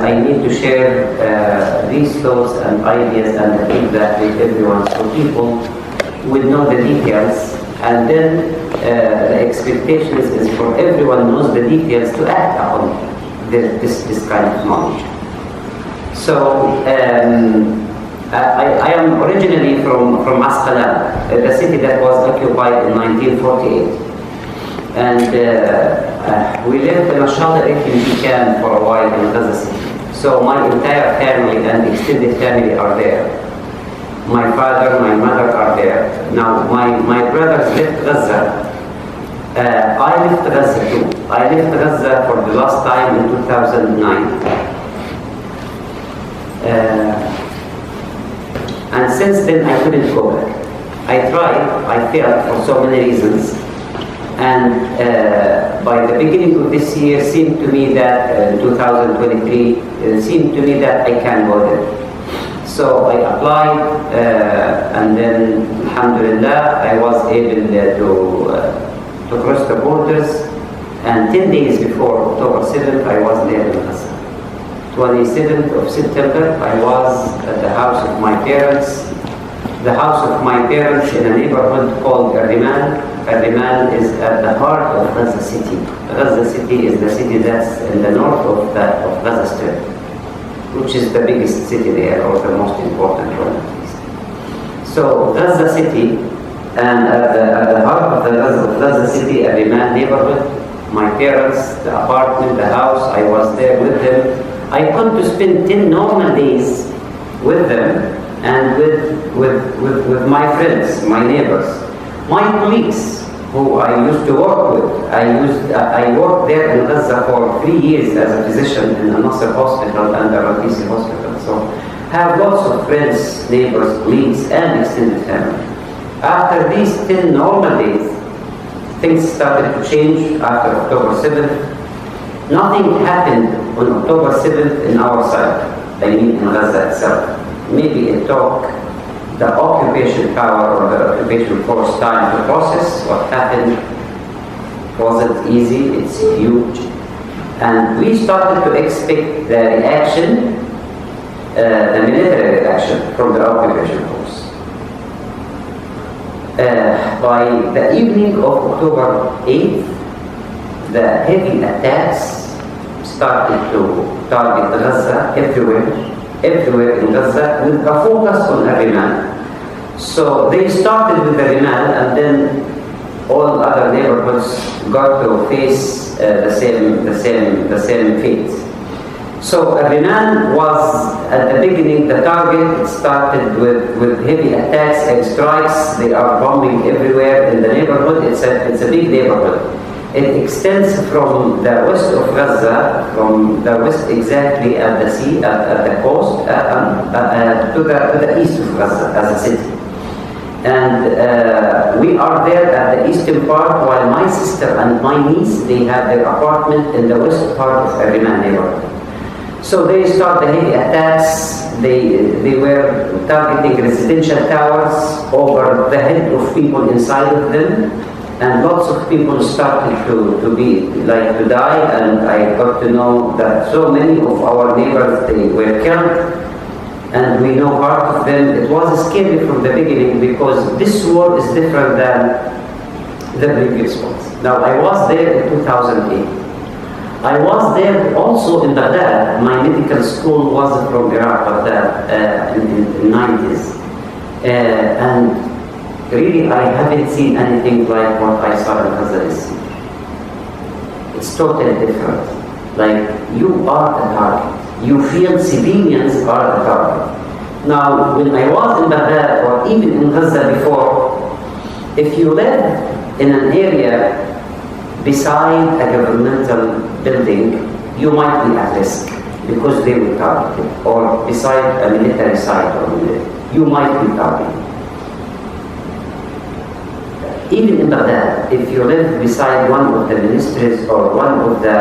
I need to share these thoughts and ideas and the feedback with everyone, so people will know the details, and then the expectations is for everyone knows the details to act upon this kind of knowledge. So I am originally from Asqalan, the city that was occupied in 1948. And we lived in a shelter refugee camp for a while in Gaza city. So my entire family and extended family are there. My father, my mother are there. Now my brothers left Gaza. I left Gaza too. I left Gaza for the last time in 2009. And since then I couldn't go back. I tried, I failed for so many reasons. And by the beginning of this year, seemed to me that 2023, seemed to me that I can go there. So I applied, and then, alhamdulillah, I was able to cross the borders. And 10 days before October 7th, I was there in Gaza. 27th of September, I was at the house of my parents. The house of my parents in a neighborhood called Rimal. Rimal is at the heart of Gaza city. Gaza city is the city that's in the north of Gaza Strip, which is the biggest city there, or the most important one at least. So Gaza city, and at the heart of the Gaza city, a Rimal neighborhood, my parents, the apartment, the house, I was there with them. I come to spend 10 normal days with them and with my friends, my neighbors, my colleagues who I used to work with. I worked there in Gaza for 3 years as a physician in Al-Nasser Hospital and the Al-Raisi Hospital. So have lots of friends, neighbors, colleagues, and extended family. After these 10 normal days, things started to change after October 7th. Nothing happened on October 7th in our side, I mean in Gaza itself. Maybe it took the occupation power or the occupation force time to process what happened. Wasn't easy, it's huge. And we started to expect the reaction, the military reaction from the occupation force. By the evening of October 8th, the heavy attacks started to target Gaza everywhere in Gaza, with a focus on Rimal. So they started with the Rimal, and then all other neighborhoods got to face the same fate. So Rimal was at the beginning the target. It started with heavy attacks and strikes. They are bombing everywhere in the neighborhood. It's a big neighborhood. It extends from the west of Gaza, from the west exactly at the sea, at the coast, to the east of Gaza as a city. And we are there at the eastern part, while my sister and my niece, they have their apartment in the west part of Rimal neighborhood. So they start the heavy attacks. They were targeting residential towers over the head of people inside of them. And lots of people started to die, and I got to know that so many of our neighbors, they were killed, and we know part of them. It was scary from the beginning, because this war is different than the previous ones. Now, I was there in 2008. I was there also in Baghdad. My medical school was from Iraq, Baghdad, in the 90s. And really, I haven't seen anything like what I saw in Gaza. It's totally different. Like, you are the target. You feel civilians are the target. Now, when I was in Baghdad, or even in Gaza before, if you live in an area beside a governmental building, you might be at risk, because they will target it. Or beside a military site, you might be targeted. Even in Baghdad, if you live beside one of the ministries or one of the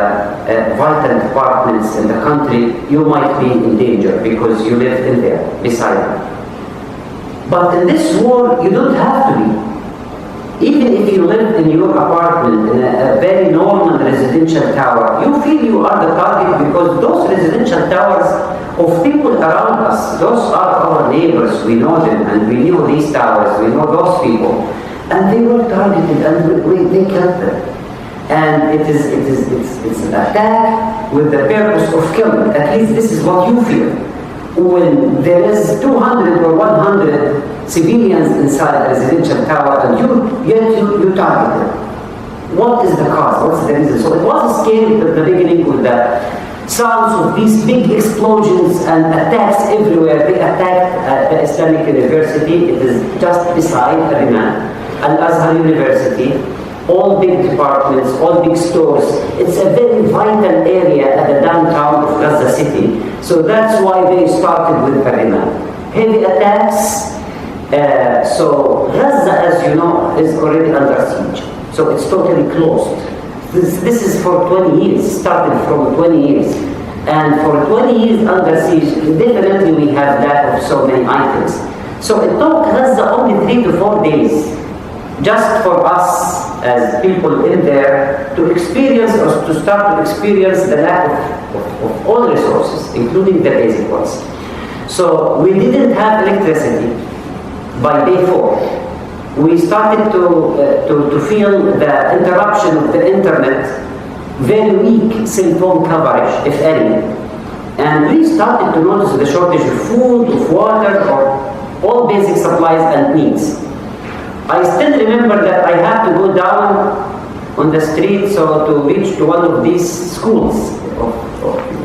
vital departments in the country, you might be in danger because you live in there, beside them. But in this war, you don't have to be. Even if you live in your apartment in a very normal residential tower, you feel you are the target because those residential towers of people around us, those are our neighbors, we know them, and we knew these towers, we know those people, and they were targeted and they killed them. And it's an attack with the purpose of killing. At least this is what you feel. When there is 200 or 100 civilians inside a residential tower and you target them. What is the cause? What's the reason? So it was scary at the beginning with the sounds of these big explosions and attacks everywhere. They attacked the Islamic University. It is just beside Riman, Al-Azhar University. All big departments, all big stores. It's a very vital area at the downtown of Gaza City. So that's why they started with Riman. Heavy attacks. So Gaza, as you know, is already under siege. So it's totally closed. This is for 20 years, started from 20 years. And for 20 years under siege, definitely we have lack of so many items. So it took Gaza only 3 to 4 days just for us as people in there to experience or to start to experience the lack of all resources, including the basic ones. So we didn't have electricity by day 4. We started to feel the interruption of the internet, very weak cell phone coverage, if any. And we started to notice the shortage of food, of water, of all basic supplies and needs. I still remember that I had to go down on the street so to reach to one of these schools, of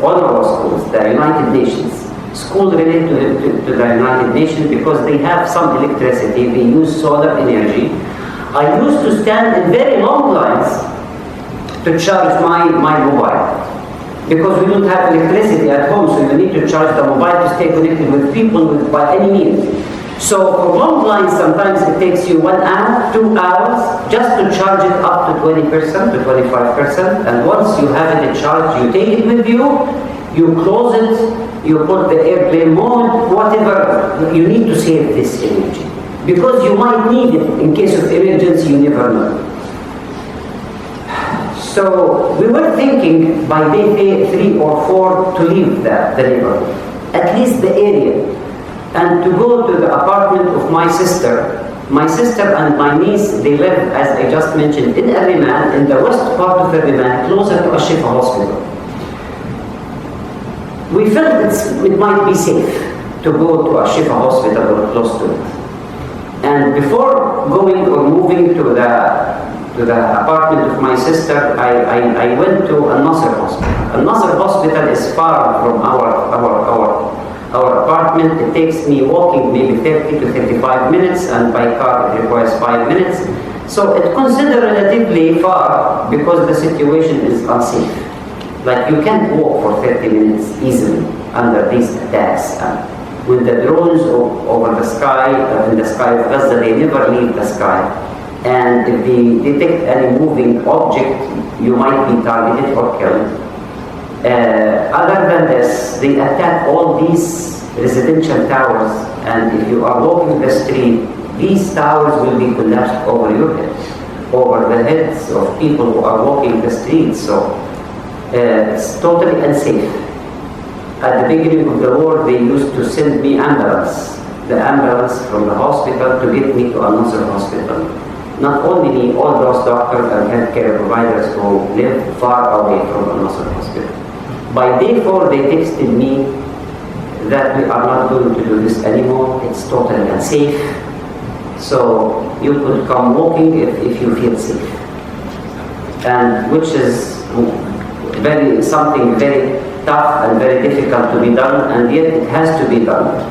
one of our schools, the United Nations. School related to the United Nations because they have some electricity, they use solar energy. I used to stand in very long lines to charge my mobile because we don't have electricity at home, so you need to charge the mobile to stay connected with people by any means. So for long lines, sometimes it takes you 1 hour, 2 hours, just to charge it up to 20%, to 25%. And once you have it charged, you take it with you, you close it, you put the airplane mode, whatever. You need to save this energy. Because you might need it in case of emergency, you never know. So we were thinking by day 3 or 4 to leave the neighborhood, at least the area, and to go to the apartment of my sister. My sister and my niece, they live, as I just mentioned, in Riman, in the west part of Riman, closer to Al-Shifa hospital. We felt it might be safe to go to Al-Shifa hospital or close to it. And before going or moving to the apartment of my sister, I went to Al-Nasr hospital. Al-Nasr hospital is far from our apartment. It takes me walking maybe 30 to 35 minutes, and by car it requires 5 minutes. So it's considered relatively far because the situation is unsafe. Like you can't walk for 30 minutes easily under these attacks. With the drones over the sky, in the sky of Gaza, they never leave the sky. And if they detect any moving object, you might be targeted or killed. Other than this, they attack all these residential towers, and if you are walking the street, these towers will be collapsed over your head, over the heads of people who are walking the streets. So it's totally unsafe. At the beginning of the war, they used to send me the ambulance from the hospital to get me to another hospital. Not only me, all those doctors and healthcare providers who live far away from another hospital. By day 4, they texted me that we are not going to do this anymore. It's totally unsafe. So you could come walking if you feel safe. And which is something very tough and very difficult to be done, and yet it has to be done.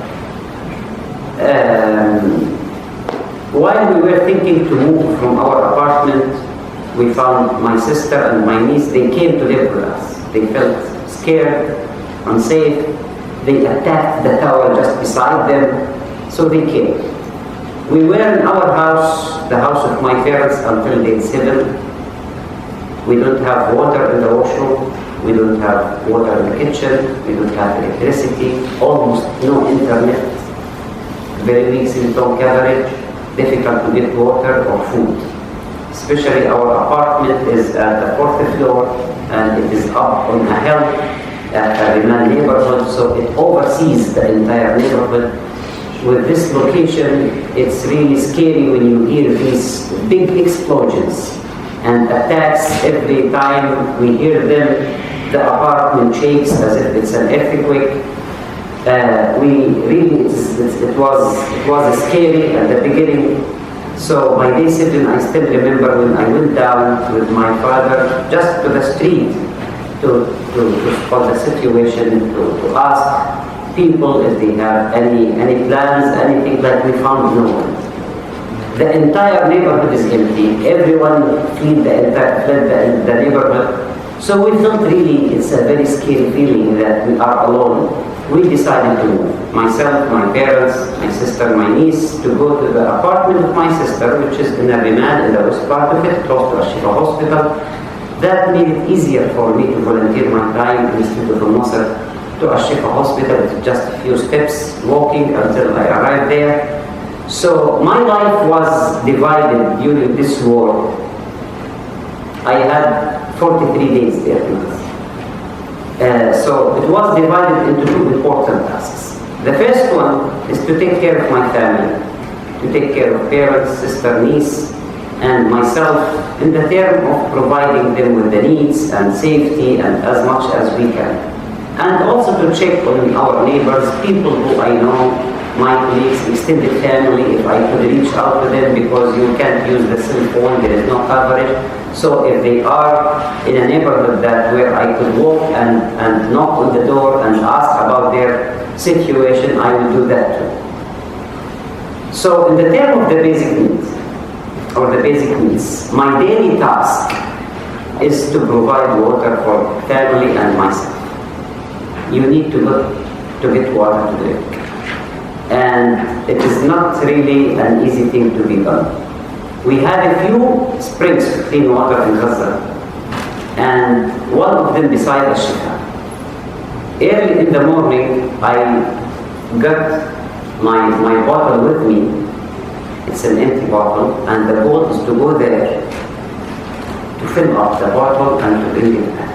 While we were thinking to move from our apartment, we found my sister and my niece. They came to live with us. They felt scared, unsafe. They attacked the tower just beside them, so they came. We were in our house, the house of my parents, until day 7. We don't have water in the washroom. We don't have water in the kitchen. We don't have electricity. Almost no internet. Very weak cell phone coverage. Difficult to get water or food. especially our apartment is at the 4th floor and it is up on a hill at a Riman neighborhood, so it oversees the entire neighborhood. With this location, it's really scary when you hear these big explosions and attacks. Every time we hear them, the apartment shakes as if it's an earthquake. It was scary at the beginning. So by day 7, I still remember when I went down with my father just to the street to spot the situation, to ask people if they have any plans, anything like. We found no one. The entire neighborhood is empty. Everyone fled the neighborhood. So we felt really it's a very scary feeling that we are alone. We decided to move. Myself, my parents, my sister, my niece, to go to the apartment of my sister, which is in Riman, in the west part of it, close to Ashifa Hospital. That made it easier for me to volunteer my time instead of Nasser to Ashifa Hospital. It's just a few steps walking until I arrived there. So my life was divided during this war. I had 43 days there. So it was divided into two important tasks. The first one is to take care of my family, to take care of parents, sister, niece, and myself in the term of providing them with the needs and safety and as much as we can. And also to check on our neighbors, people who I know, my colleagues, extended family, if I could reach out to them, because you can't use the cell phone, there is no coverage. So if they are in a neighborhood where I could walk and knock on the door and ask about their situation, I will do that too. So in the term of the basic needs, my daily task is to provide water for family and myself. You need to get water to drink. And it is not really an easy thing to be done. We have a few springs of clean water in Gaza, and one of them beside Ashifa. Early in the morning, I got my bottle with me. It's an empty bottle, and the goal is to go there to fill up the bottle and to bring it back.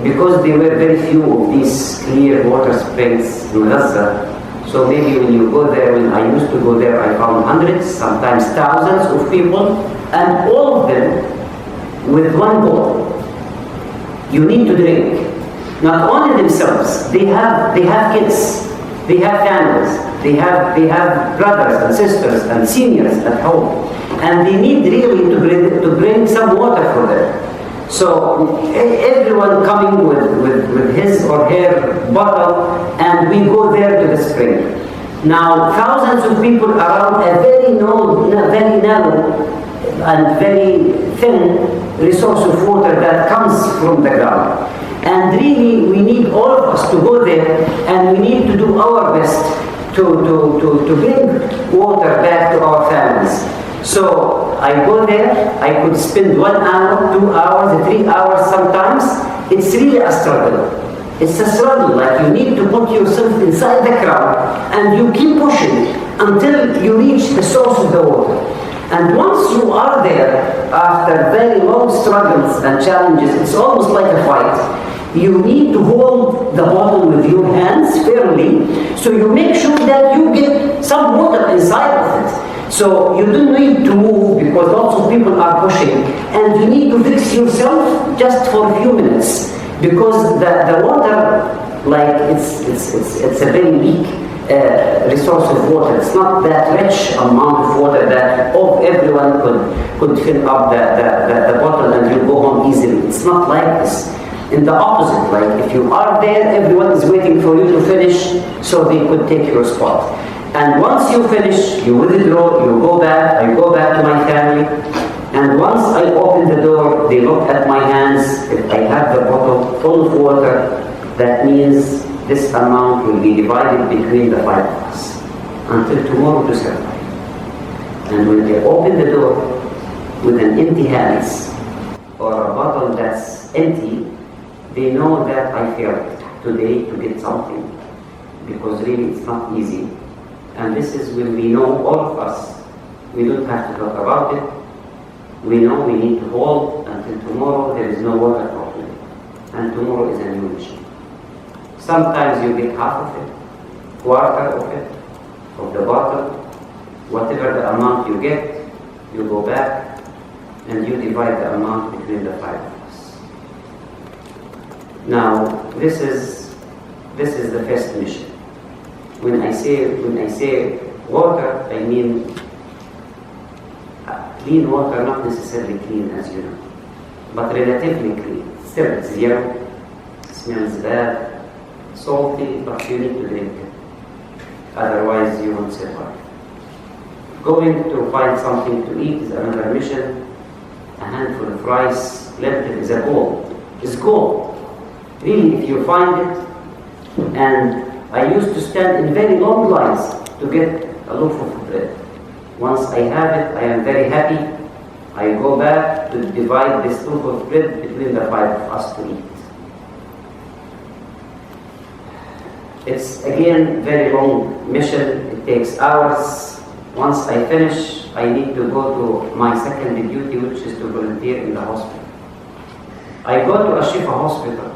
Because there were very few of these clear water springs in Gaza, so maybe when you go there, when I used to go there, I found hundreds, sometimes thousands of people, and all of them with one goal. You need to drink. Not only themselves, they have kids, they have families, they have brothers and sisters and seniors at home, and they need really to bring some water for them. So everyone coming with his or her bottle, and we go there to the spring. Now thousands of people around a very narrow and very thin resource of water that comes from the ground. And really we need all of us to go there, and we need to do our best to bring water back to our families. So I go there, I could spend 1 hour, 2 hours, 3 hours sometimes. It's really a struggle. It's a struggle, like you need to put yourself inside the crowd and you keep pushing until you reach the source of the water. And once you are there, after very long struggles and challenges, it's almost like a fight. You need to hold the bottle with your hands firmly, so you make sure that you get some water inside of it. So you don't need to move because lots of people are pushing, and you need to fix yourself just for a few minutes, because the water, like it's a very weak resource of water. It's not that rich amount of water that everyone could fill up the bottle and you go home easily. It's not like this. In the opposite, like if you are there, everyone is waiting for you to finish so they could take your spot. And once you finish, you withdraw, you go back, I go back to my family, and once I open the door, they look at my hands. If I have the bottle full of water, that means this amount will be divided between the 5 of us until tomorrow to survive. And when they open the door with an empty hands or a bottle that's empty, they know that I failed today to get something, because really it's not easy. And this is when we know, all of us, We don't have to talk about it. We know we need to hold until tomorrow there is no water problem. And tomorrow is a new mission. Sometimes you get half of it, quarter of it, of the bottle, whatever the amount you get, you go back and you divide the amount between the 5 of us. Now, this is the first mission. When I say water, I mean clean water, not necessarily clean as you know, but relatively clean. Still, it's zero, smells bad, salty, but you need to drink it. Otherwise, you won't survive. Going to find something to eat is another mission. A handful of rice, lentil is a goal. It's gold. Really, if you find it, and I used to stand in very long lines to get a loaf of bread. Once I have it, I am very happy. I go back to divide this loaf of bread between the 5 of us to eat. It's again very long mission. It takes hours. Once I finish, I need to go to my second duty, which is to volunteer in the hospital. I go to Ashifa Hospital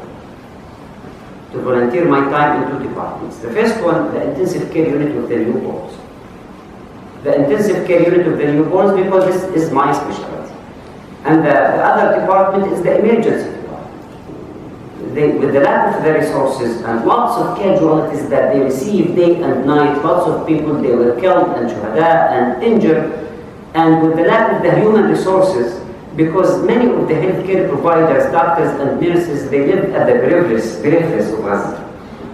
to volunteer my time in 2 departments. The first one, the intensive care unit of the newborns. The intensive care unit of the newborns, because this is my specialty. And the other department is the emergency department. With the lack of the resources and lots of casualties that they receive day and night, lots of people, they were killed and shuhada and injured, and with the lack of the human resources, because many of the healthcare providers, doctors and nurses, they live at the peripheries of Gaza.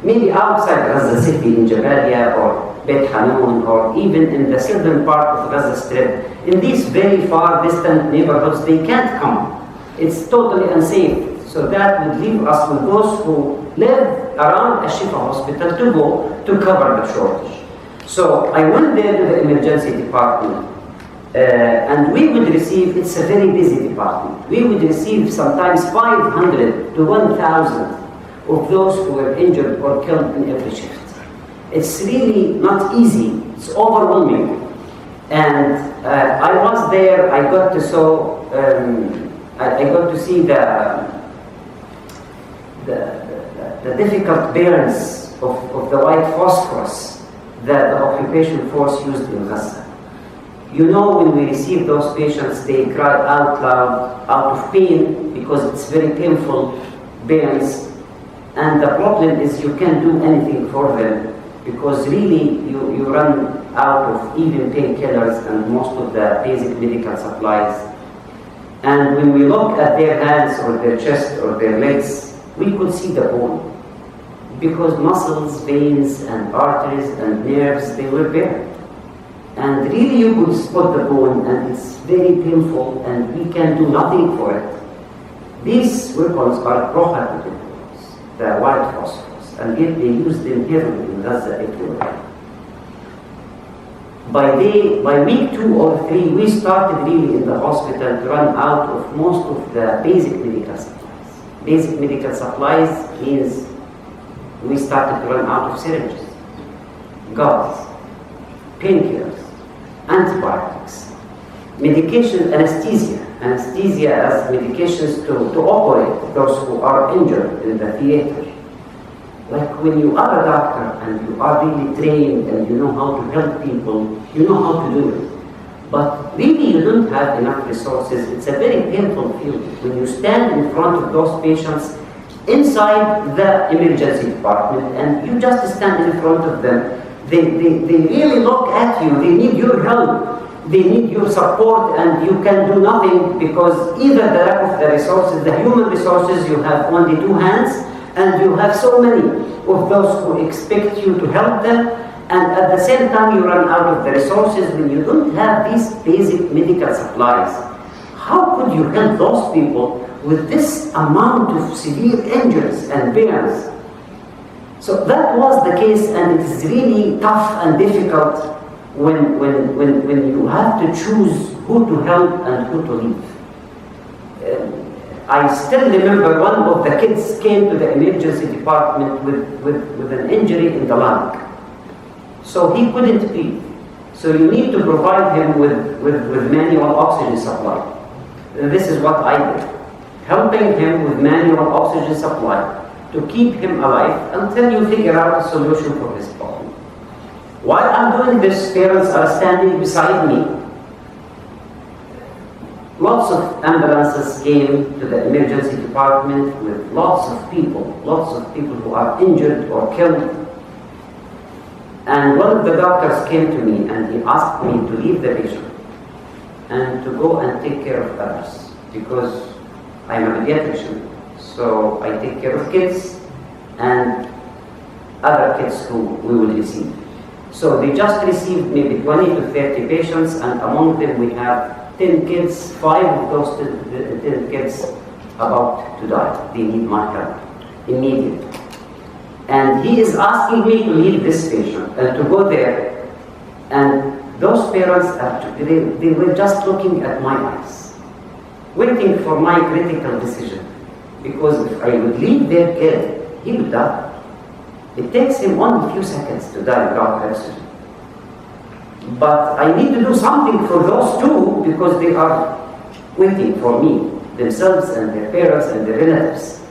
Maybe outside Gaza City in Jabalia or Beit Hanun, or even in the southern part of Gaza Strip. In these very far distant neighborhoods, they can't come. It's totally unsafe. So that would leave us with those who live around Ashifa Hospital to go to cover the shortage. So I went there to the emergency department. And we would receive, it's a very busy department, we would receive sometimes 500 to 1,000 of those who were injured or killed in every shift. It's really not easy, it's overwhelming. And I was there, I got to see the difficult burns of the white phosphorus that the occupation force used in Gaza. You know, when we receive those patients, they cry out loud, out of pain, because it's very painful burns. And the problem is you can't do anything for them, because really you run out of even painkillers and most of the basic medical supplies. And when we look at their hands or their chest or their legs, we could see the bone, because muscles, veins and arteries and nerves, they were bare. And really you could spot the bone, and it's very painful, and we can do nothing for it. These weapons are prohibited weapons, the white phosphorus, and yet they use them heavily in Gaza everywhere. By week 2 or 3, we started really in the hospital to run out of most of the basic medical supplies. Basic medical supplies means we started to run out of syringes, gauze, painkillers, antibiotics, medication, anesthesia as medications to operate those who are injured in the theater. Like when you are a doctor and you are really trained and you know how to help people, you know how to do it. But really you don't have enough resources. It's a very painful field. When you stand in front of those patients inside the emergency department and you just stand in front of them, they really look at you. They need your help. They need your support, and you can do nothing because either the lack of the resources, the human resources, you have only 2 hands, and you have so many of those who expect you to help them, and at the same time you run out of the resources when you don't have these basic medical supplies. How could you help those people with this amount of severe injuries and burns? So that was the case, and it is really tough and difficult when you have to choose who to help and who to leave. I still remember one of the kids came to the emergency department with an injury in the lung. So he couldn't breathe. So you need to provide him with manual oxygen supply. And this is what I did, helping him with manual oxygen supply to keep him alive until you figure out a solution for his problem. While I'm doing this, parents are standing beside me. Lots of ambulances came to the emergency department with lots of people who are injured or killed. And one of the doctors came to me and he asked me to leave the patient and to go and take care of others, because I'm a pediatrician, so I take care of kids and other kids who we will receive. So they just received maybe 20 to 30 patients, and among them we have 10 kids, 5 of those 10 kids about to die. They need my help immediately. And he is asking me to leave this patient and to go there. And those parents, they were just looking at my eyes, waiting for my critical decision. Because if I would leave their kid, he would die. It takes him only a few seconds to die without oxygen. But I need to do something for those two, because they are waiting for me, themselves and their parents and their relatives.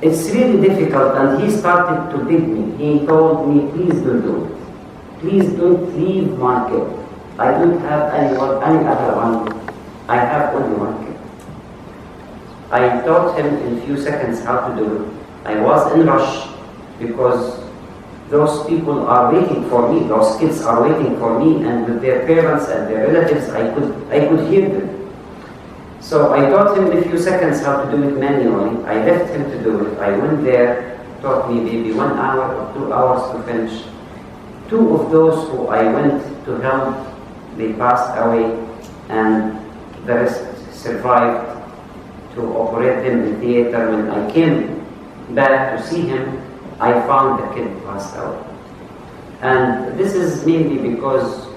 It's really difficult, and he started to beg me. He told me, please don't do it. Please don't leave my kid. I don't have any other one. I have only one kid. I taught him in a few seconds how to do it. I was in rush because those people are waiting for me. Those kids are waiting for me, and with their parents and their relatives, I could hear them. So I taught him in a few seconds how to do it manually. I left him to do it. I went there, taught me maybe 1 hour or 2 hours to finish. 2 of those who I went to help, they passed away, and the rest survived to operate them in theater. When I came back to see him, I found the kid passed away. And this is mainly because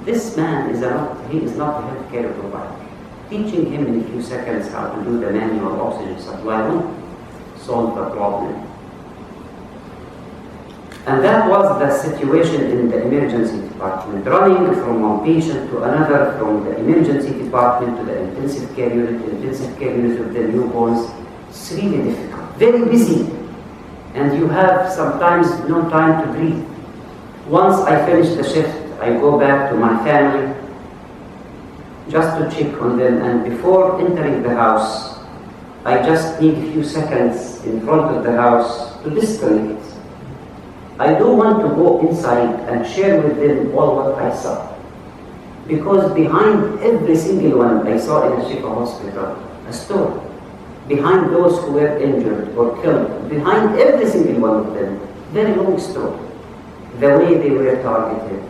this man is not a healthcare provider. Teaching him in a few seconds how to do the manual oxygen supply won't solve the problem. And that was the situation in the emergency department. Running from one patient to another, from the emergency department to the intensive care unit of the newborns, it's really difficult, very busy. And you have sometimes no time to breathe. Once I finish the shift, I go back to my family just to check on them, and before entering the house, I just need a few seconds in front of the house to disconnect. I don't want to go inside and share with them all what I saw, because behind every single one I saw in a Shifa hospital, a story. Behind those who were injured or killed, behind every single one of them, very long story. The way they were targeted,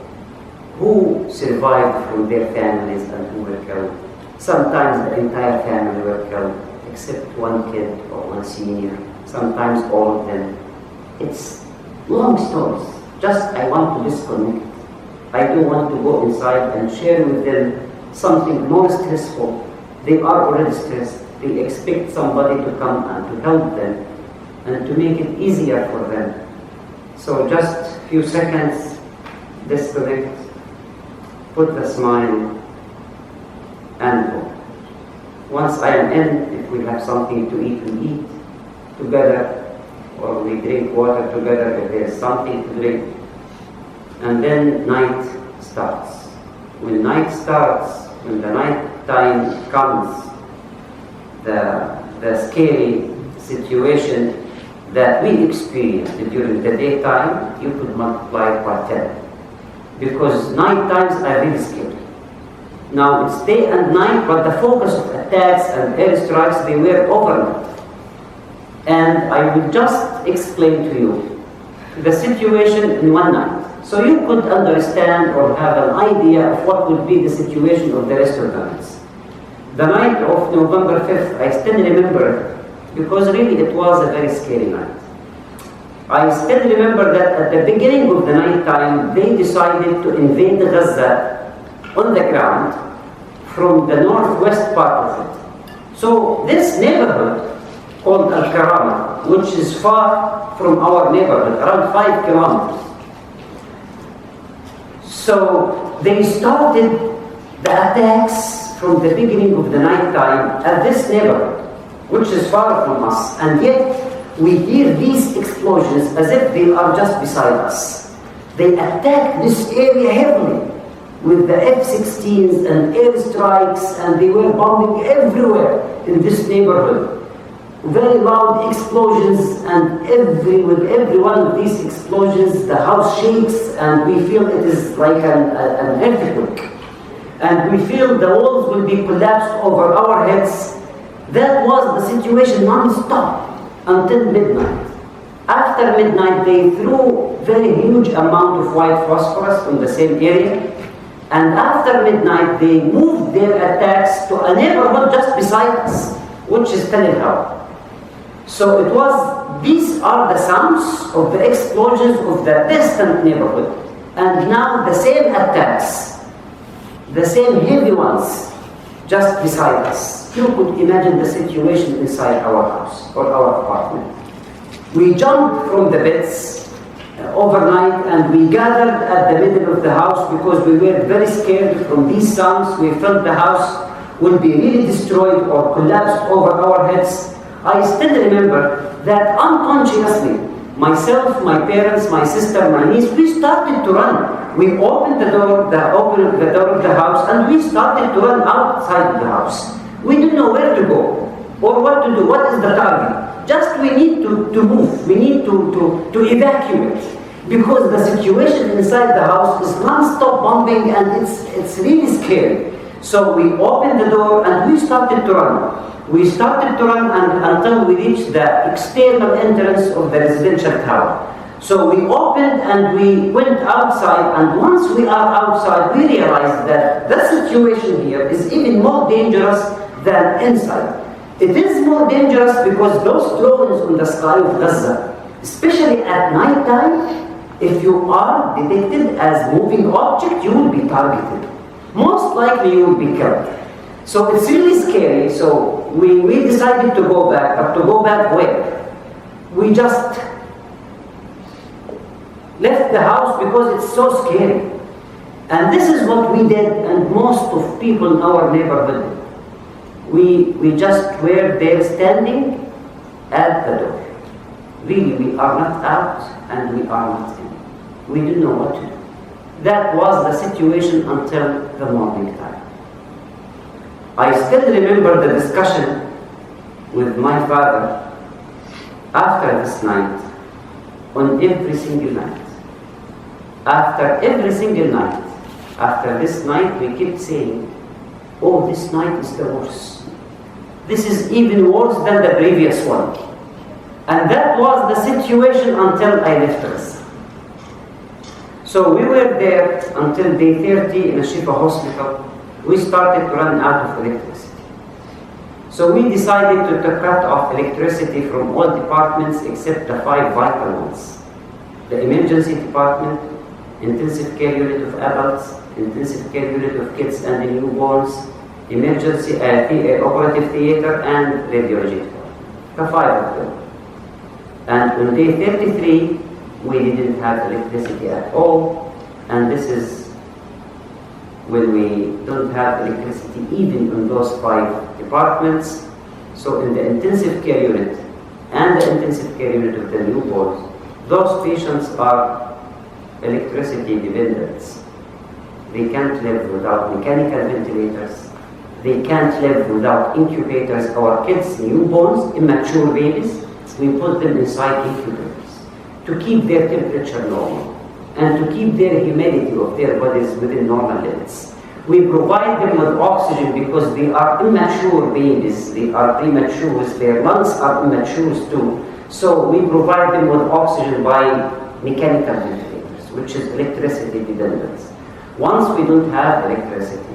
who survived from their families and who were killed. Sometimes the entire family were killed, except one kid or one senior, sometimes all of them. It's long stories. Just I want to disconnect. I don't want to go inside and share with them something more stressful. They are already stressed. They expect somebody to come and to help them and to make it easier for them. So just a few seconds, disconnect, put a smile, and go. Once I am in, if we have something to eat, we eat together, or we drink water together if there is something to drink. And then night starts. When night starts, when the night time comes, the scary situation that we experienced during the daytime, you could multiply by 10. Because night times are really scary. Now it's day and night, but the focus of attacks and airstrikes, they were overnight. And I will just explain to you the situation in one night, so you could understand or have an idea of what would be the situation of the rest of the nights. The night of November 5th, I still remember it, because really it was a very scary night. I still remember that at the beginning of the night time, they decided to invade Gaza on the ground from the northwest part of it. So this neighborhood called Al-Karama, which is far from our neighborhood, around 5 kilometers. So they started the attacks from the beginning of the night time at this neighborhood, which is far from us, and yet we hear these explosions as if they are just beside us. They attacked this area heavily with the F-16s and airstrikes, and they were bombing everywhere in this neighborhood. Very loud explosions, and with every one of these explosions, the house shakes, and we feel it is like an earthquake. And we feel the walls will be collapsed over our heads. That was the situation non-stop until midnight. After midnight, they threw very huge amount of white phosphorus in the same area. And after midnight, they moved their attacks to a neighborhood just beside us, which is Tel Aviv. So it was, these are the sounds of the explosions of the distant neighborhood. And now the same attacks, the same heavy ones, just beside us. You could imagine the situation inside our house or our apartment. We jumped from the beds overnight, and we gathered at the middle of the house because we were very scared from these sounds. We felt the house would be really destroyed or collapsed over our heads. I still remember that unconsciously, myself, my parents, my sister, my niece, we started to run. We opened the door of the house, and we started to run outside the house. We didn't know where to go or what to do. What is the target? Just we need to move. We need to evacuate, because the situation inside the house is non-stop bombing, and it's really scary. So we opened the door and we started to run. We started to run until we reached the external entrance of the residential tower. So we opened and we went outside, and once we are outside, we realized that the situation here is even more dangerous than inside. It is more dangerous because those drones in the sky of Gaza, especially at night time, if you are detected as moving object, you will be targeted. Most likely you will be killed. So it's really scary. So we decided to go back, but to go back where? We just left the house because it's so scary. And this is what we did, and most of people in our neighborhood. We just were there standing at the door. Really, we are not out and we are not in. We didn't know what to do. That was the situation until the morning time. I still remember the discussion with my father after this night, on every single night. After every single night, after this night, we kept saying, oh, this night is the worst. This is even worse than the previous one. And that was the situation until I left us. So we were there until day 30 in a Shifa hospital. We started to run out of electricity. So we decided to cut off electricity from all departments except the 5 vital ones. The emergency department, intensive care unit of adults, intensive care unit of kids and newborns, emergency operative theater, and radiology department. The 5 of them. And on day 33, we didn't have electricity at all, and this is when we don't have electricity even in those 5 departments. So in the intensive care unit and the intensive care unit of the newborns, those patients are electricity dependent. They can't live without mechanical ventilators. They can't live without incubators. Our kids, newborns, immature babies, we put them inside incubators to keep their temperature normal and to keep their humidity of their bodies within normal limits. We provide them with oxygen because they are immature babies. They are premature. Their lungs are immature too. So we provide them with oxygen by mechanical ventilators, which is electricity dependent. Once we don't have electricity,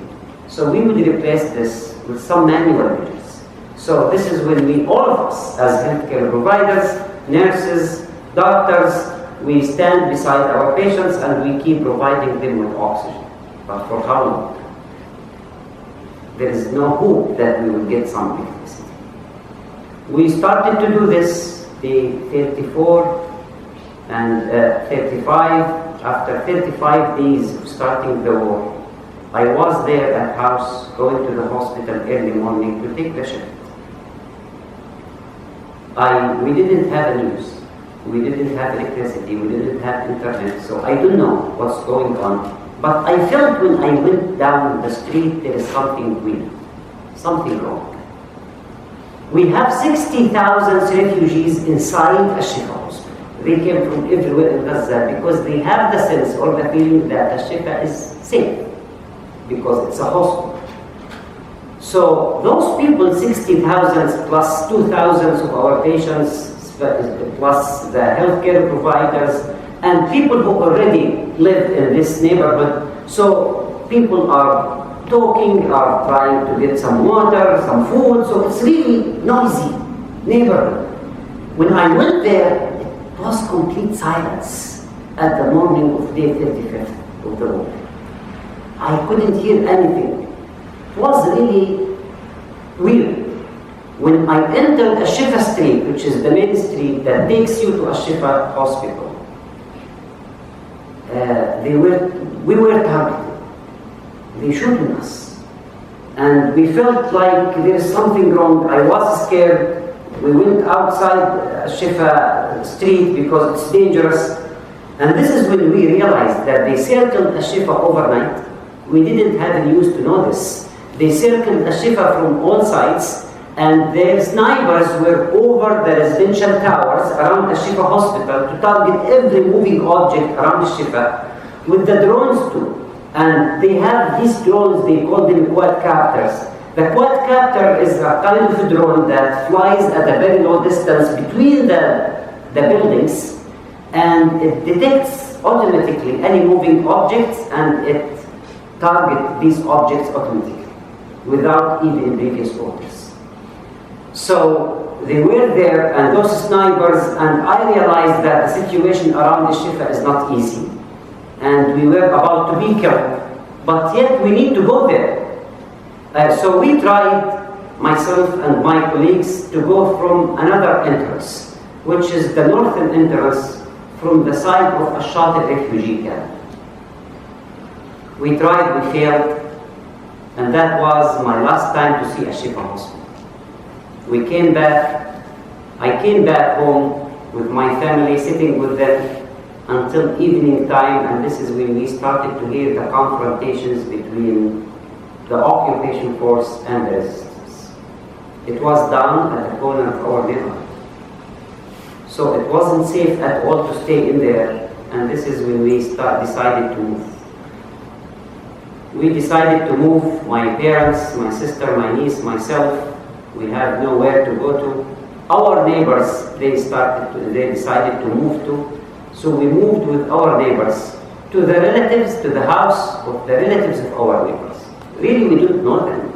so we would replace this with some manual measures. So this is when we, all of us as healthcare providers, nurses, doctors, we stand beside our patients and we keep providing them with oxygen. But for how long? There is no hope that we will get some electricity. We started to do this day 34 and 35 after 35 days of starting the war, I was there at house, going to the hospital early morning to take the shift. We didn't have news, we didn't have electricity, we didn't have internet, so I don't know what's going on. But I felt when I went down the street there is something weird, something wrong. We have 60,000 refugees inside Al-Shifa hospital. They came from everywhere in Gaza because they have the sense or the feeling that Al-Shifa is safe because it's a hospital. So those people, 60,000 plus 2,000 of our patients, plus the healthcare providers, and people who already live in this neighborhood. So people are talking, are trying to get some water, some food, so it's really noisy neighborhood. When I went there, it was complete silence at the morning of day 35th of the war. I couldn't hear anything. It was really weird. When I entered Al-Shifa Street, which is the main street that takes you to Al-Shifa Hospital, we were targeted. They shooting us. And we felt like there is something wrong. I was scared. We went outside Al-Shifa Street because it's dangerous. And this is when we realized that they circled Al-Shifa overnight. We didn't have news to know this. They circled Al-Shifa from all sides, and their snipers were over the residential towers around Al-Shifa hospital to target every moving object around Al-Shifa with the drones too. And they have these drones, they call them quadcopters. The quadcopter is a kind of drone that flies at a very low distance between the buildings, and it detects automatically any moving objects, and it targets these objects automatically without even previous orders. So they were there, and those snipers, and I realized that the situation around Al-Shifa is not easy. And we were about to be killed, but yet we need to go there. So we tried, myself and my colleagues, to go from another entrance, which is the northern entrance from the side of Al-Shati refugee camp. We tried, we failed, and that was my last time to see Al-Shifa hospital. We came back, I came back home with my family, sitting with them until evening time, and this is when we started to hear the confrontations between the occupation force and the resistance. It was down at the corner of our neighborhood. So it wasn't safe at all to stay in there, and this is when we decided to move. We decided to move, my parents, my sister, my niece, myself. We had nowhere to go to. Our neighbors, they decided to move to. So we moved with our neighbors to the relatives, to the house of the relatives of our neighbors. Really, we don't know them.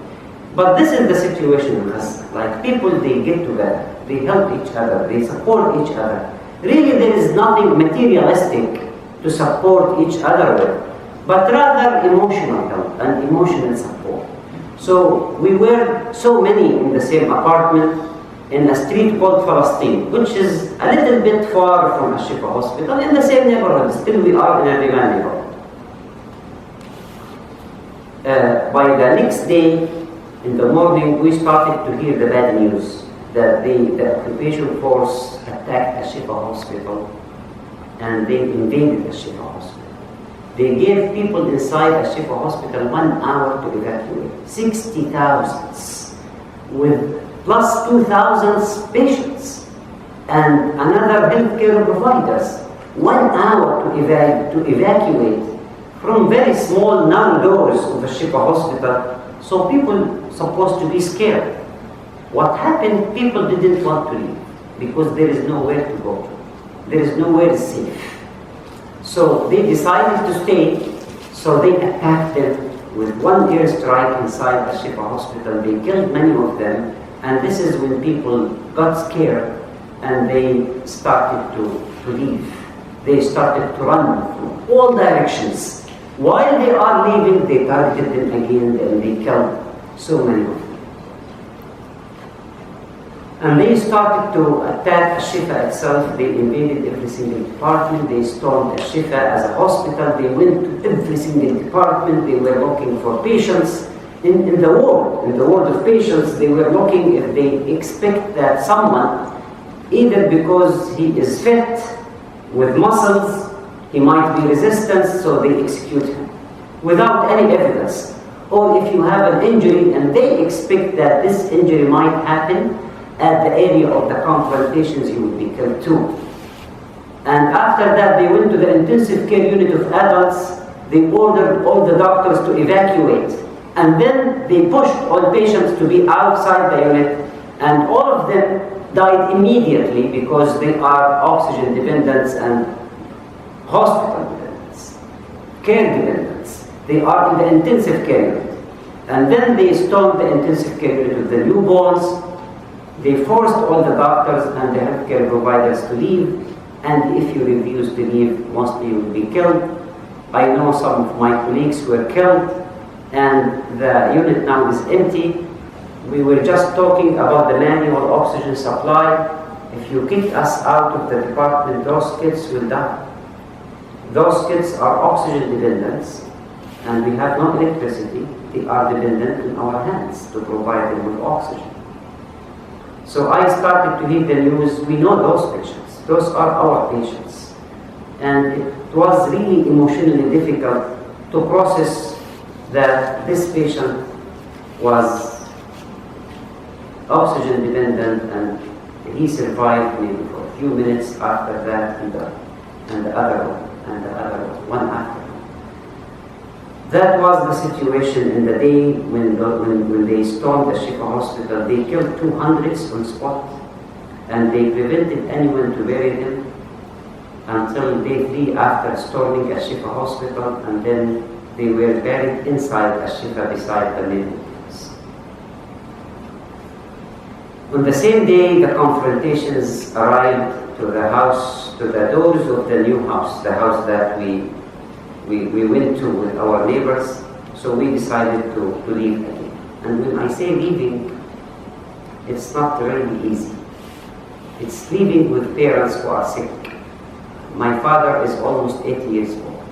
But this is the situation in Gaza. Like people, they get together, they help each other, they support each other. Really, there is nothing materialistic to support each other with, but rather emotional help and emotional support. So we were so many in the same apartment in a street called Palestine, which is a little bit far from Al-Shifa hospital, in the same neighborhood. Still we are in a Liman neighborhood. By the next day, in the morning, we started to hear the bad news that the occupation force attacked Al-Shifa hospital and they invaded Al-Shifa hospital. They gave people inside Al-Shifa hospital 1 hour to evacuate. 60,000 with plus 2,000 patients and another healthcare providers. 1 hour to evacuate from very small narrow doors of Al-Shifa hospital. So people supposed to be scared. What happened? People didn't want to leave because there is nowhere to go to. There is nowhere safe. So they decided to stay. So they attacked them with one airstrike inside Al-Shifa hospital. They killed many of them. And this is when people got scared and they started to leave. They started to run from all directions. While they are leaving, they targeted them again and they killed so many of them. And they started to attack Al-Shifa itself. They invaded every single department. They stormed Al-Shifa as a hospital. They went to every single department. They were looking for patients in the world of patients. They were looking if they expect that someone, either because he is fit with muscles, he might be resistant, so they execute him without any evidence. Or if you have an injury and they expect that this injury might happen at the area of the confrontations, you would be killed too. And after that, they went to the intensive care unit of adults. They ordered all the doctors to evacuate. And then they pushed all patients to be outside the unit, and all of them died immediately because they are oxygen dependents and hospital dependents, care dependents. They are in the intensive care unit. And then they stormed the intensive care unit with the newborns. They forced all the doctors and the healthcare providers to leave, and if you refuse to leave, mostly you will be killed. I know some of my colleagues were killed, and the unit now is empty. We were just talking about the manual oxygen supply. If you kick us out of the department, those kids will die. Those kids are oxygen dependents, and we have no electricity. They are dependent on our hands to provide them with oxygen. So I started to read the news. We know those patients. Those are our patients. And it was really emotionally difficult to process that this patient was oxygen dependent and he survived maybe for a few minutes after that, and the other one after. That was the situation in the day when they stormed the Shifa hospital. They killed 200 on spot, and they prevented anyone to bury them until day 3 after storming a Shifa hospital, and then they were buried inside a Shifa beside the main entrance. On the same day, the confrontations arrived to the house, to the doors of the new house, the house that we went to with our neighbors. So we decided to leave again. And when I say leaving, it's not really easy. It's leaving with parents who are sick. My father is almost 80 years old,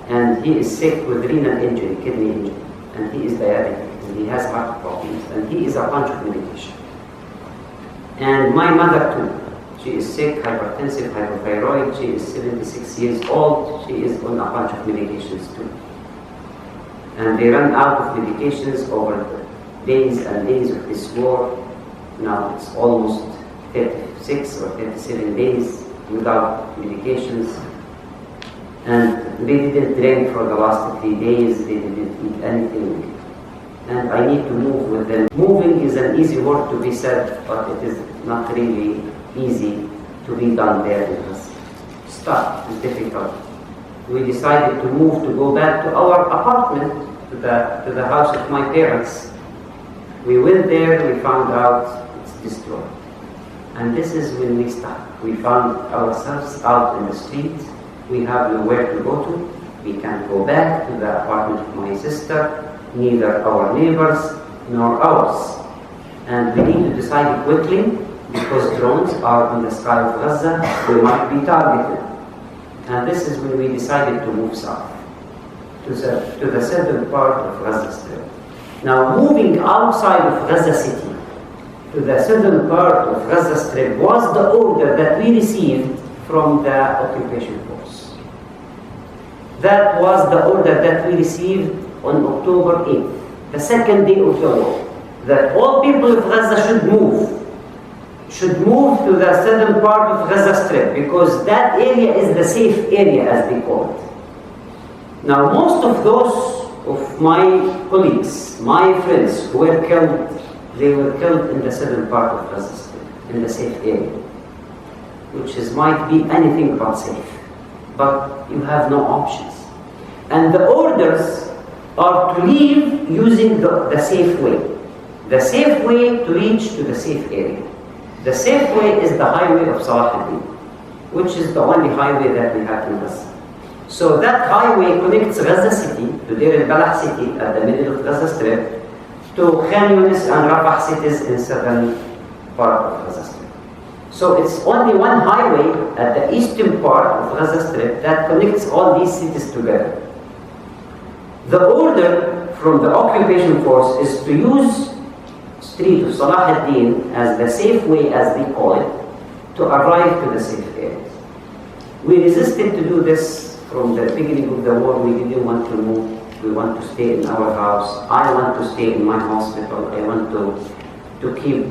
and he is sick with renal injury, kidney injury, and he is diabetic, and he has heart problems, and he is a bunch of medication. And my mother too. She is sick, hypertensive, hypothyroid. She is 76 years old. She is on a bunch of medications too. And they ran out of medications over the days and days of this war. Now it's almost 36 or 37 days without medications. And they didn't drink for the last 3 days. They didn't eat anything. And I need to move with them. Moving is an easy word to be said, but it is not really easy to be done there because stuff is difficult. We decided to move, to go back to our apartment, to the house of my parents. We went there, we found out it's destroyed. And this is when we stopped. We found ourselves out in the street. We have nowhere to go to. We can't go back to the apartment of my sister, neither our neighbors nor ours. And we need to decide quickly, because drones are in the sky of Gaza, we might be targeted. And this is when we decided to move south, to the southern part of Gaza Strip. Now, moving outside of Gaza City to the southern part of Gaza Strip was the order that we received from the occupation force. That was the order that we received on October 8th, the second day of the war, that all people of Gaza should move to the southern part of Gaza Strip, because that area is the safe area, as they call it. Now, most of those of my colleagues, my friends who were killed, they were killed in the southern part of Gaza Strip, in the safe area, which might be anything but safe. But you have no options. And the orders are to leave using the safe way. The safe way to reach to the safe area. The safe way is the highway of Salah al-Din, which is the only highway that we have in Gaza. So that highway connects Gaza City to Deir al-Balah city at the middle of Gaza Strip, to Khan Yunis and Rafah cities in southern part of Gaza Strip. So it's only one highway at the eastern part of Gaza Strip that connects all these cities together. The order from the occupation force is to use street of Salah ad-Din as the safe way, as they call it, to arrive to the safe areas. We resisted to do this from the beginning of the war. We didn't want to move. We want to stay in our house. I want to stay in my hospital. I want to keep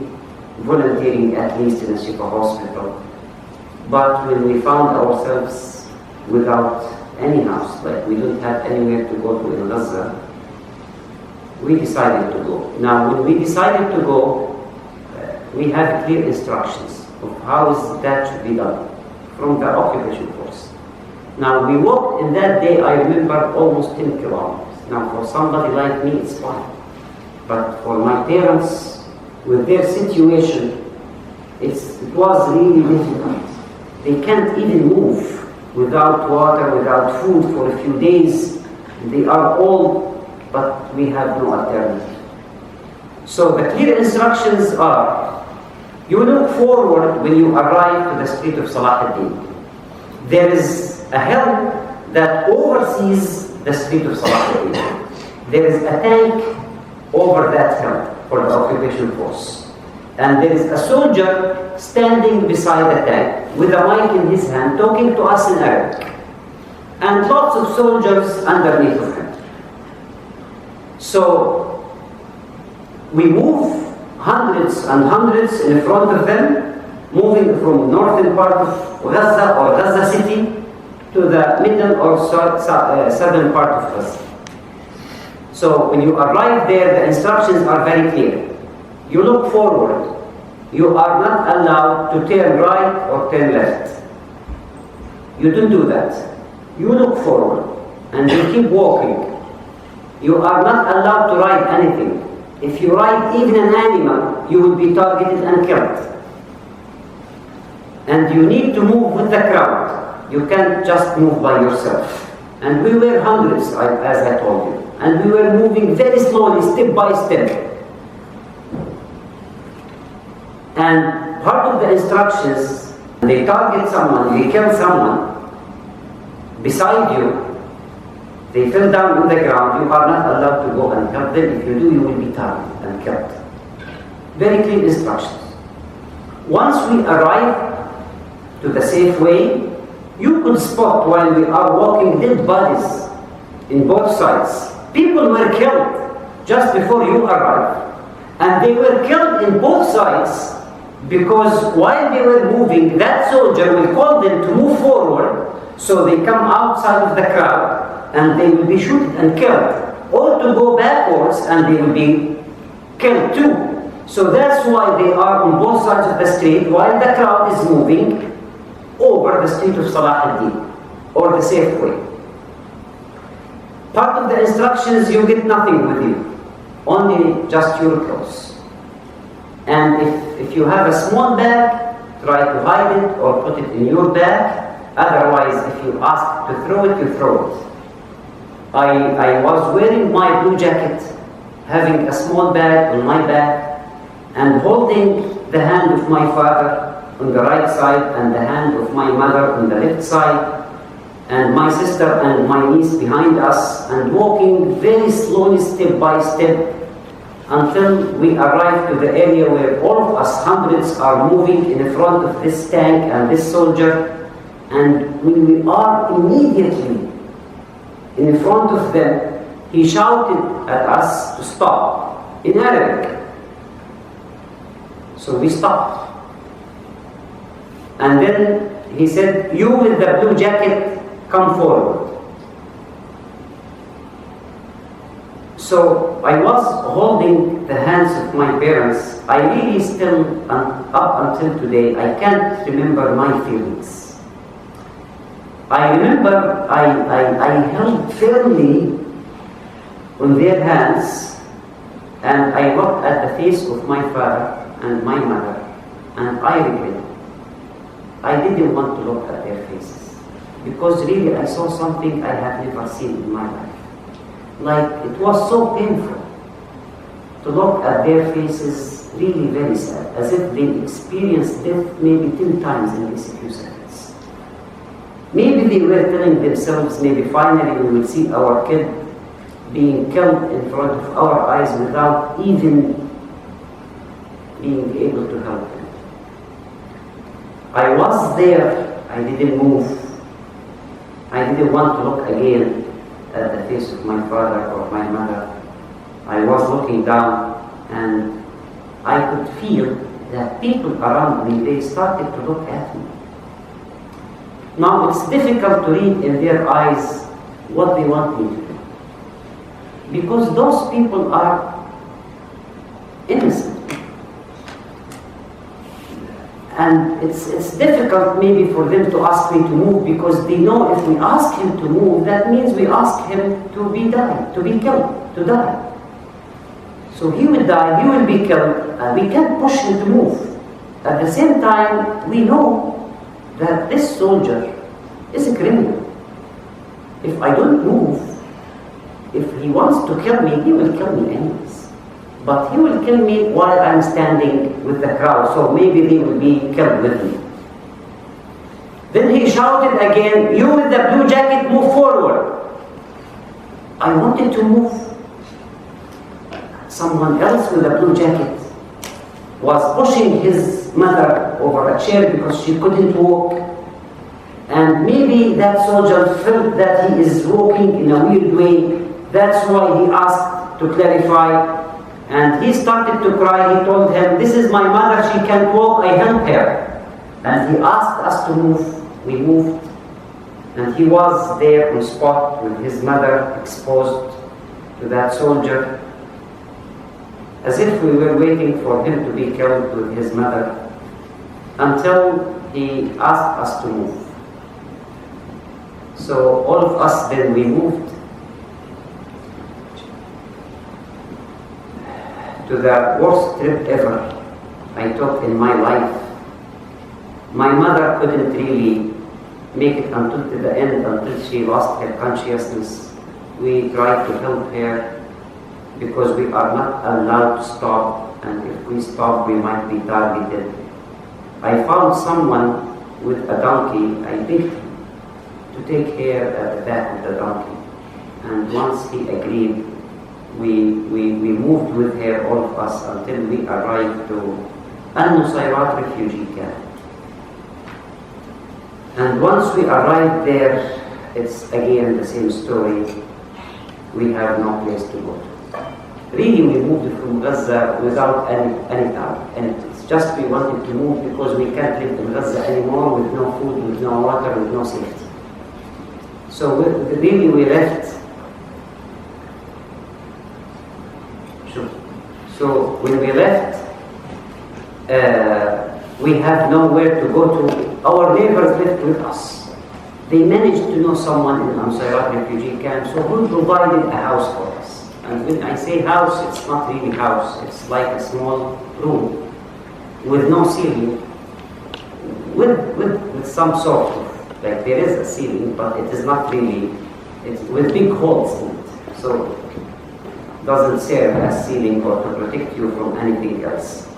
volunteering at least in a Shifa hospital. But when we found ourselves without any house, like we don't have anywhere to go to in Gaza, we decided to go. Now, when we decided to go, we have clear instructions of how that should be done from the occupation force. Now, we walked in that day, I remember, almost 10 kilometers. Now, for somebody like me, it's fine. But for my parents, with their situation, it was really difficult. They can't even move without water, without food for a few days. They are old, but we have no alternative. So the clear instructions are, you look forward when you arrive to the street of Salah ad-Din. There is a hill that oversees the street of Salah ad-Din. There is a tank over that hill for the occupation force. And there is a soldier standing beside the tank with a mic in his hand talking to us in Arabic. And lots of soldiers underneath of him. So we move hundreds and hundreds in front of them, moving from northern part of Gaza or Gaza city to the middle or southern part of Gaza. So when you arrive there, the instructions are very clear. You look forward. You are not allowed to turn right or turn left. You don't do that. You look forward and you keep walking. You are not allowed to ride anything. If you ride even an animal, you will be targeted and killed. And you need to move with the crowd. You can't just move by yourself. And we were hundreds, as I told you. And we were moving very slowly, step by step. And part of the instructions, they target someone, they kill someone beside you, they fell down on the ground, you are not allowed to go and help them. If you do, you will be targeted and killed. Very clear instructions. Once we arrive to the safe way, you could spot while we are walking dead bodies in both sides. People were killed just before you arrived. And they were killed in both sides because while they were moving, that soldier will call them to move forward, so they come outside of the crowd and they will be shot and killed, or to go backwards and they will be killed too. So that's why they are on both sides of the street while the crowd is moving over the street of Salah ad-Din, or the safe way. Part of the instructions, you get nothing with you, only just your clothes. And if you have a small bag, try to hide it or put it in your bag. Otherwise, if you ask to throw it, you throw it. I was wearing my blue jacket, having a small bag on my back, and holding the hand of my father on the right side and the hand of my mother on the left side, and my sister and my niece behind us, and walking very slowly, step by step, until we arrive to the area where all of us, hundreds, are moving in front of this tank and this soldier. And when we are immediately in front of them, he shouted at us to stop in Arabic. So we stopped. And then he said, "You with the blue jacket, come forward." So I was holding the hands of my parents. I really still, up until today, I can't remember my feelings. I remember I held firmly on their hands, and I looked at the face of my father and my mother, and I regret. I didn't want to look at their faces, because really I saw something I have never seen in my life. Like, it was so painful to look at their faces really very sad, as if they experienced death maybe 10 times in these few seconds. Maybe they were telling themselves, maybe finally we will see our kid being killed in front of our eyes without even being able to help him. I was there, I didn't move. I didn't want to look again at the face of my father or my mother. I was looking down and I could feel that people around me, they started to look at me. Now it's difficult to read in their eyes what they want me to do, because those people are innocent. And it's difficult maybe for them to ask me to move, because they know if we ask him to move, that means we ask him to be killed, to die. So he will die, he will be killed, and we can't push him to move. At the same time, we know that this soldier is a criminal. If I don't move, if he wants to kill me, he will kill me anyways. But he will kill me while I'm standing with the crowd, so maybe they will be killed with me. Then he shouted again, "You with the blue jacket, move forward." I wanted to move. Someone else with a blue jacket was pushing his mother over a chair because she couldn't walk. And maybe that soldier felt that he is walking in a weird way. That's why he asked to clarify. And he started to cry. He told him, "This is my mother, she can't walk, I help her." And he asked us to move. We moved. And he was there on spot with his mother exposed to that soldier, as if we were waiting for him to be killed with his mother, until he asked us to move. So all of us then we moved to the worst trip ever I took in my life. My mother couldn't really make it until to the end, until she lost her consciousness. We tried to help her because we are not allowed to stop, and if we stop we might be targeted. I found someone with a donkey. I picked him to take care at the back of the donkey, and once he agreed, we moved with her, all of us, until we arrived to Al-Nusayrat refugee camp. And once we arrived there, it's again the same story. We have no place to go to. Really, we moved from Gaza without any time. And it's just we wanted to move because we can't live in Gaza anymore with no food, with no water, with no safety. So really we left. So when we left, we have nowhere to go to. Our neighbors lived with us. They managed to know someone in Al-Nusayrat refugee camp, so who provided a house for us. And when I say house, it's not really house. It's like a small room with no ceiling, with some sort of, like there is a ceiling, but it is not really, it's with big holes in it. So doesn't serve as ceiling or to protect you from anything else.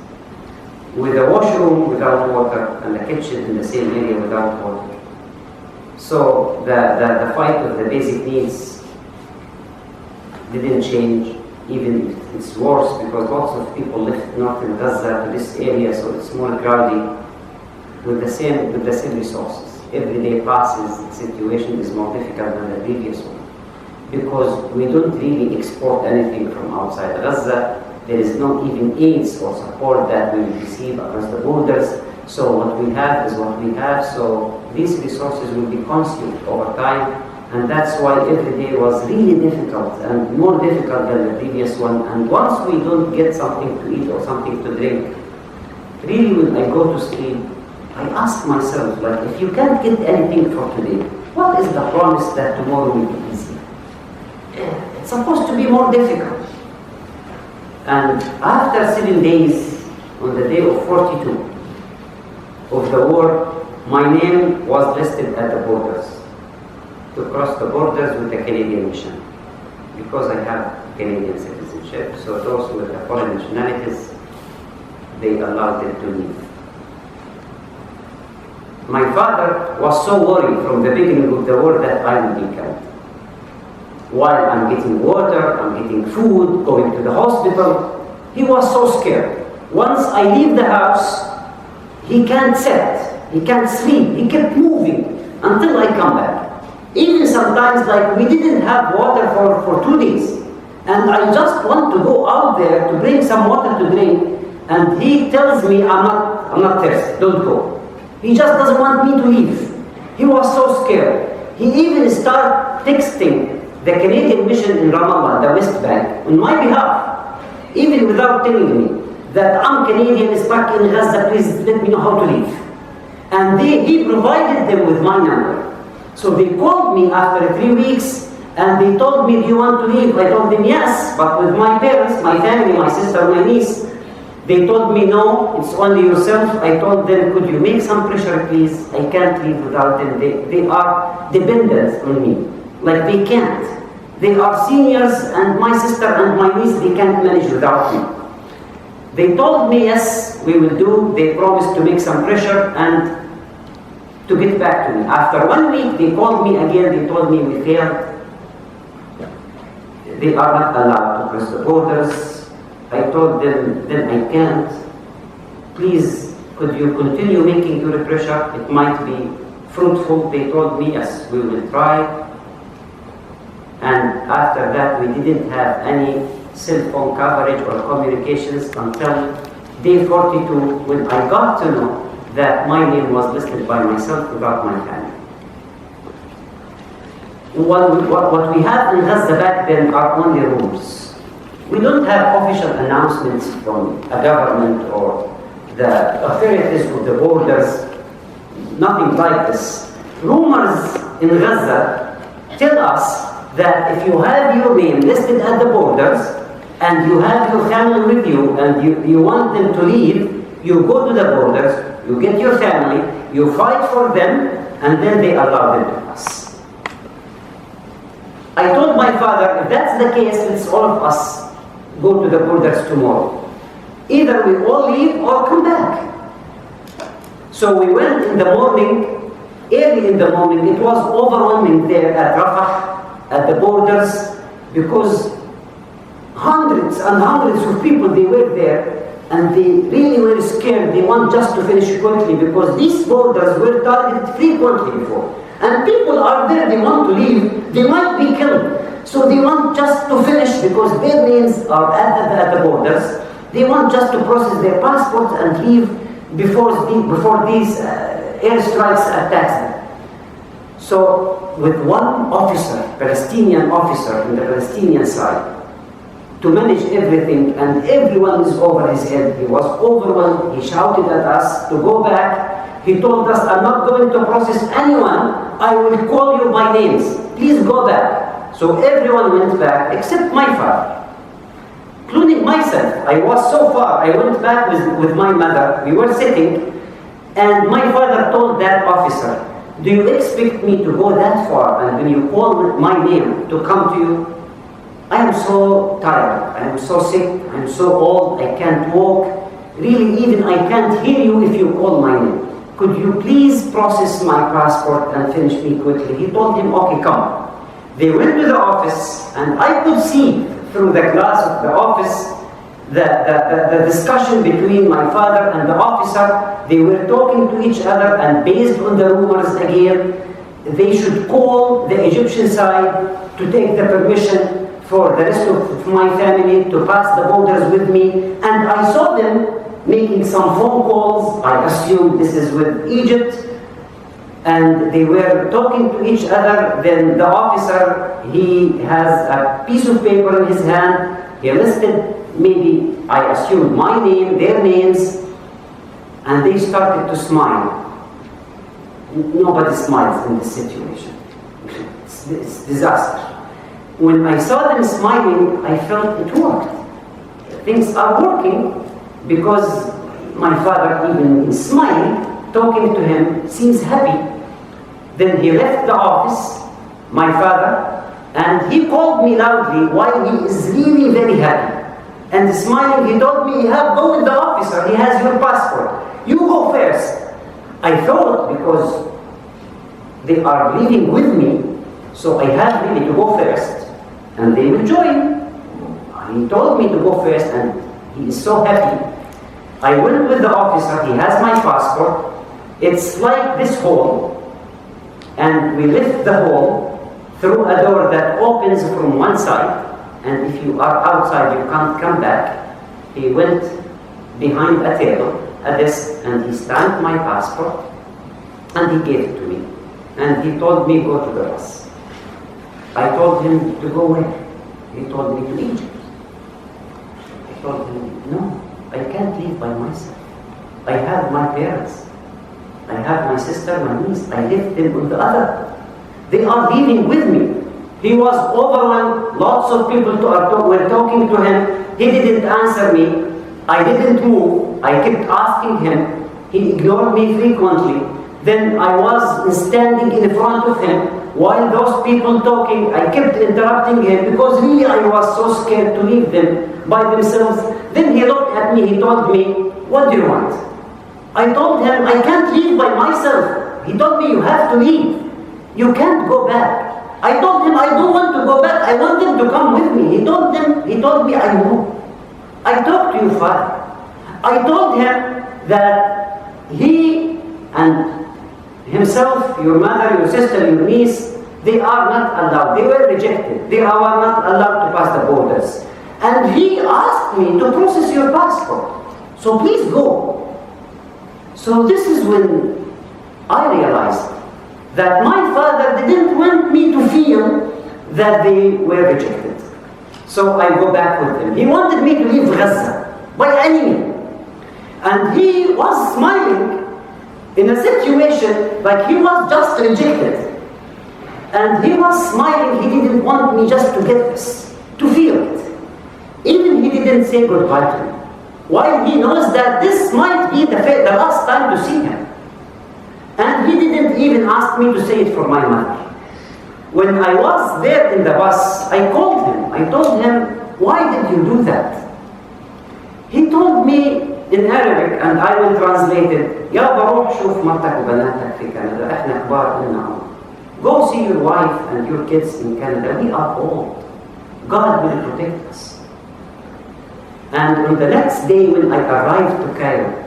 With a washroom without water, and a kitchen in the same area without water. So the fight of the basic needs didn't change, even if it's worse, because lots of people live north in Gaza to this area, so it's more crowded with the same resources. Every day passes, the situation is more difficult than the previous one, because we don't really export anything from outside Gaza. There is no even aids or support that we receive across the borders. So what we have is what we have. So these resources will be consumed over time, and that's why every day was really difficult and more difficult than the previous one. And once we don't get something to eat or something to drink, really when I go to sleep, I ask myself, like, if you can't get anything for today, what is the promise that tomorrow will be easy? It's supposed to be more difficult. And after 7 days, on the day of 42 of the war, my name was listed at the borders, to cross the borders with the Canadian mission, because I have Canadian citizenship. So those with the foreign nationalities, they allowed them to leave. My father was so worried from the beginning of the war that I will be killed. While I'm getting water, I'm getting food, going to the hospital, he was so scared. Once I leave the house, he can't sit, he can't sleep, he kept moving until I come back. Even sometimes, like, we didn't have water for 2 days, and I just want to go out there to bring some water to drink, and he tells me, I'm not thirsty, don't go. He just doesn't want me to leave. He was so scared. He even started texting the Canadian mission in Ramallah, the West Bank, on my behalf, even without telling me that I'm Canadian, stuck in Gaza, please let me know how to leave. And he provided them with my number. So they called me after 3 weeks and they told me, do you want to leave? I told them yes, but with my parents, my family, my sister, my niece. They told me no, it's only yourself. I told them, could you make some pressure please? I can't leave without them. They are dependent on me. Like they can't. They are seniors and my sister and my niece, they can't manage without me. They told me yes, we will do. They promised to make some pressure and to get back to me. After 1 week, they called me again. They told me we failed. They are not allowed to cross the borders. I told them, then I can't. Please, could you continue making your pressure? It might be fruitful. They told me, yes, we will try. And after that, we didn't have any cell phone coverage or communications until day 42, when I got to know that my name was listed by myself without my family. What we have in Gaza back then are only rumors. We don't have official announcements from a government or the authorities of the borders, nothing like this. Rumors in Gaza tell us that if you have your name listed at the borders and you have your family with you and you want them to leave, you go to the borders, you get your family, you fight for them, and then they allow them to pass. I told my father, if that's the case, let's all of us go to the borders tomorrow. Either we all leave or come back. So we went in the morning, early in the morning. It was overwhelming there at Rafah, at the borders, because hundreds and hundreds of people, they were there, and they really were scared. They want just to finish quickly, because these borders were targeted frequently before. And people are there, they want to leave, they might be killed. So they want just to finish, because their names are at the borders. They want just to process their passports and leave before these airstrikes attack them. So with one officer, Palestinian officer in the Palestinian side, to manage everything, and everyone is over his head. He was overwhelmed. He shouted at us to go back. He told us, I'm not going to process anyone. I will call you by names. Please go back. So everyone went back except my father, including myself. I was so far. I went back with my mother. We were sitting, and my father told that officer, do you expect me to go that far, and when you call my name, to come to you? I am so tired, I am so sick, I am so old, I can't walk. Really, even I can't hear you if you call my name. Could you please process my passport and finish me quickly? He told him, okay, come. They went to the office, and I could see through the glass of the office the discussion between my father and the officer. They were talking to each other, and based on the rumors again, they should call the Egyptian side to take the permission for the rest of my family to pass the borders with me. And I saw them making some phone calls. I assume this is with Egypt. And they were talking to each other. Then the officer, he has a piece of paper in his hand. He listed, maybe, I assume, my name, their names. And they started to smile. Nobody smiles in this situation. It's disaster. When I saw them smiling, I felt it worked. Things are working, because my father, even is smiling, talking to him, seems happy. Then he left the office, my father, and he called me loudly while he is really very happy. And smiling, he told me, go with the officer, he has your passport. You go first. I thought, because they are leaving with me, so I had really to go first, and they will join. He told me to go first, and he is so happy. I went with the officer, he has my passport. It's like this hall, and we left the hall through a door that opens from one side, and if you are outside, you can't come back. He went behind a table, a desk, and he stamped my passport, and he gave it to me. And he told me, go to the bus. I told him to go where? He told me to Egypt. I told him, no, I can't leave by myself. I have my parents. I have my sister, my niece. I left them with the other. They are leaving with me. He was overwhelmed. Lots of people were talking to him. He didn't answer me. I didn't move. I kept asking him. He ignored me frequently. Then I was standing in front of him while those people talking. I kept interrupting him because really I was so scared to leave them by themselves. Then he looked at me. He told me, what do you want? I told him, I can't leave by myself. He told me, you have to leave. You can't go back. I told him, I don't want to go back. I want them to come with me. He told me, I know. I talked to you, Father. I told him that he and himself, your mother, your sister, your niece, they are not allowed. They were rejected. They are not allowed to pass the borders. And he asked me to process your passport. So please go. So this is when I realized that my father didn't want me to feel that they were rejected. So I go back with him. He wanted me to leave Gaza by any means. And he was smiling in a situation like he was just rejected. And he was smiling. He didn't want me just to get this, to feel it. Even he didn't say goodbye to me. While he knows that this might be the last time to see him. And he didn't even ask me to say it for my mother. When I was there in the bus, I called him. I told him, why did you do that? He told me in Arabic, and I will translate it, يا بروح شوف مرتك وبناتك في كندا، احنا كبار قلنا عمر. Go see your wife and your kids in Canada. We are old. God will protect us. And on the next day when I arrived to Cairo,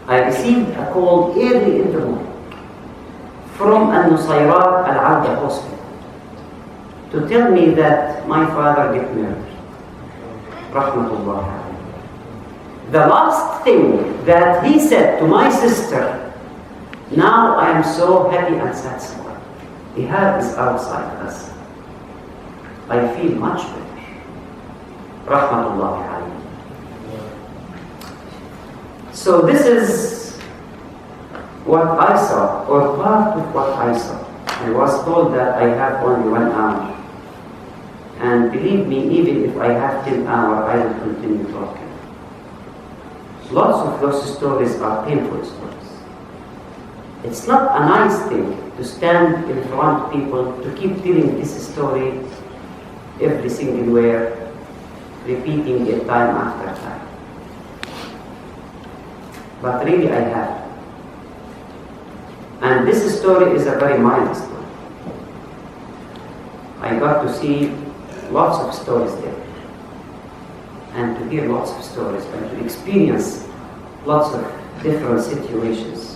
I received a call early in the morning from Al-Nusayrat Al-Awda hospital to tell me that my father got murdered. Rahmatullah. The last thing that he said to my sister, now I am so happy and satisfied. Ihab is outside us. I feel much better. Rahmatullah. So this is what I saw, or part of what I saw. I was told that I have only 1 hour. And believe me, even if I have 10 hours, I will continue talking. Lots of those stories are painful stories. It's not a nice thing to stand in front of people to keep telling this story every single word, repeating it time after time. But really I have. And this story is a very mild story. I got to see lots of stories there. And to hear lots of stories and to experience lots of different situations.